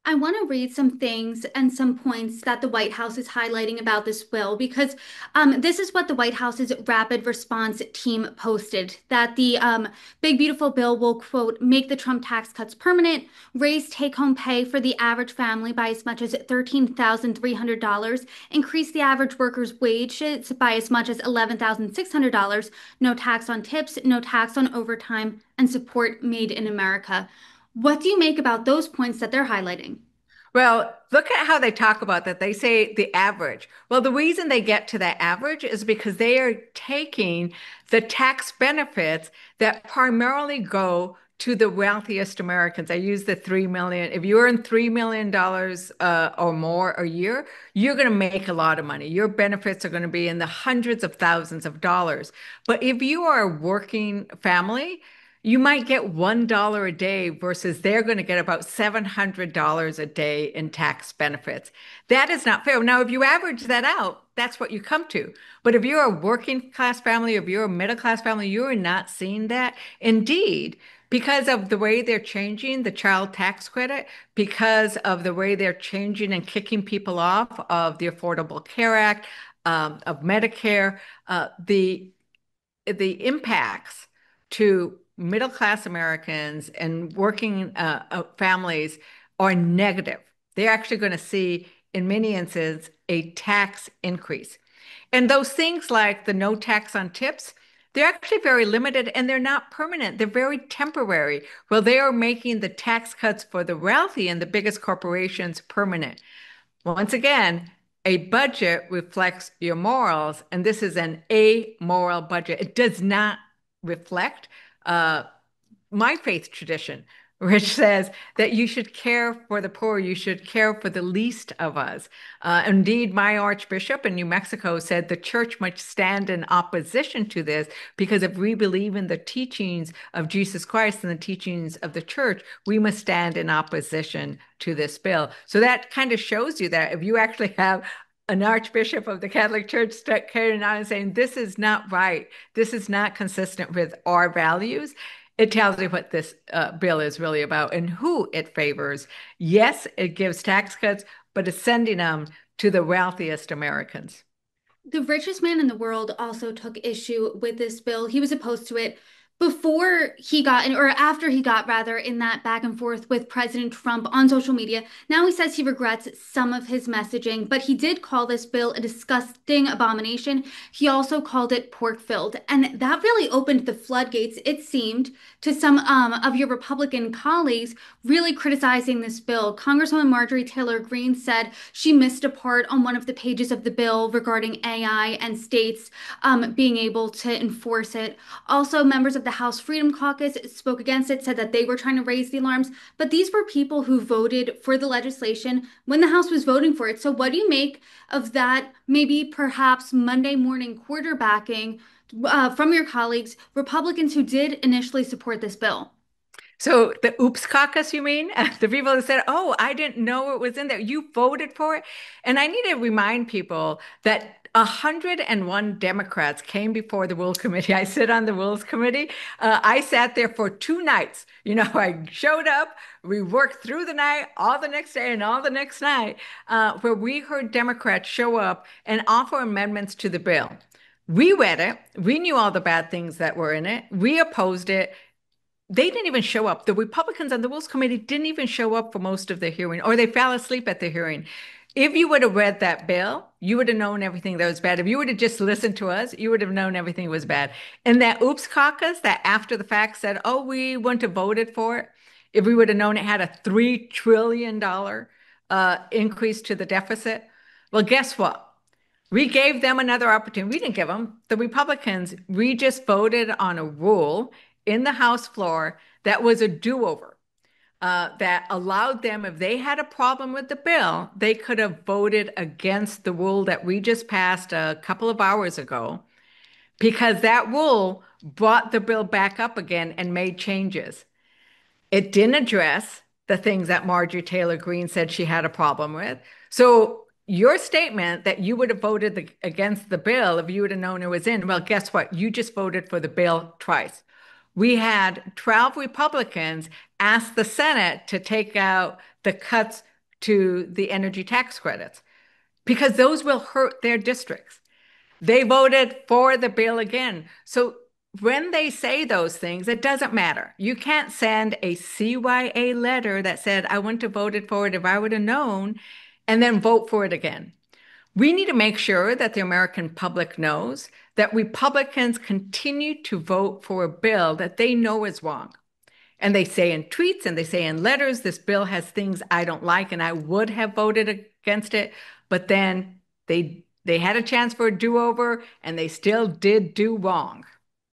I want to read some things and some points that the White House is highlighting about this bill because this is what the White House's rapid response team posted that the big beautiful bill will, quote, make the Trump tax cuts permanent, raise take-home pay for the average family by as much as $13,300, increase the average worker's wages by as much as $11,600, no tax on tips, no tax on overtime, and support Made in America. What do you make about those points that they're highlighting? Well, look at how they talk about that. They say the average. Well, the reason they get to that average is because they are taking the tax benefits that primarily go to the wealthiest Americans. I use the 3 million. If you earn $3 million or more a year, you're going to make a lot of money. Your benefits are going to be in the hundreds of thousands of dollars. But if you are a working family, you might get $1 a day versus they're going to get about $700 a day in tax benefits. That is not fair. Now, if you average that out, that's what you come to. But if you're a working class family, if you're a middle class family, you're not seeing that. Indeed, because of the way they're changing the child tax credit, because of the way they're changing and kicking people off of the Affordable Care Act, of Medicare, the impacts to middle class Americans and working families are negative. They're actually going to see, in many instances, a tax increase. And those things like the no tax on tips, they're actually very limited and they're not permanent. They're very temporary. Well, they are making the tax cuts for the wealthy and the biggest corporations permanent. Once again, a budget reflects your morals, and this is an amoral budget. It does not reflect uh, my faith tradition, which says that you should care for the poor, you should care for the least of us. Indeed, my Archbishop in New Mexico said the church must stand in opposition to this because if we believe in the teachings of Jesus Christ and the teachings of the church, we must stand in opposition to this bill. So that kind of shows you that if you actually have an archbishop of the Catholic Church carrying on and saying, this is not right, this is not consistent with our values, it tells you what this bill is really about and who it favors. Yes, it gives tax cuts, but it's sending them to the wealthiest Americans. The richest man in the world also took issue with this bill. He was opposed to it before he got, or after he got, rather, in that back and forth with President Trump on social media. Now he says he regrets some of his messaging, but he did call this bill a disgusting abomination. He also called it pork-filled, and that really opened the floodgates, it seemed, to some of your Republican colleagues really criticizing this bill. Congresswoman Marjorie Taylor Greene said she missed a part on one of the pages of the bill regarding AI and states being able to enforce it. Also, members of the House Freedom Caucus spoke against it, said that they were trying to raise the alarms, but these were people who voted for the legislation when the House was voting for it. So, what do you make of that? Maybe perhaps Monday morning quarterbacking from your colleagues, Republicans who did initially support this bill? So the Oops Caucus, you mean? The people that said, "Oh, I didn't know it was in there. You voted for it." And I need to remind people that 101 Democrats came before the Rules Committee. I sit on the Rules Committee. I sat there for 2 nights. I showed up. We worked through the night, all the next day, and all the next night, where we heard Democrats show up and offer amendments to the bill. We read it. We knew all the bad things that were in it. We opposed it. They didn't even show up. The Republicans on the Rules Committee didn't even show up for most of the hearing, or they fell asleep at the hearing. If you would have read that bill, you would have known everything that was bad. If you would have just listened to us, you would have known everything was bad. And that Oops Caucus that after the fact said, oh, we wouldn't have voted for it, if we would have known it had a $3 trillion increase to the deficit, well, guess what? We gave them another opportunity. We didn't give them. The Republicans, we just voted on a rule in the House floor that was a do-over, that allowed them, if they had a problem with the bill, they could have voted against the rule that we just passed a couple of hours ago, because that rule brought the bill back up again and made changes. It didn't address the things that Marjorie Taylor Greene said she had a problem with. So your statement that you would have voted against the bill if you would have known it was in, well, guess what? You just voted for the bill twice. We had 12 Republicans ask the Senate to take out the cuts to the energy tax credits because those will hurt their districts. They voted for the bill again. So when they say those things, it doesn't matter. You can't send a CYA letter that said, I wouldn't have voted for it if I would have known, and then vote for it again. We need to make sure that the American public knows that Republicans continue to vote for a bill that they know is wrong. And they say in tweets and they say in letters, this bill has things I don't like and I would have voted against it. But then they had a chance for a do-over and they still did do wrong.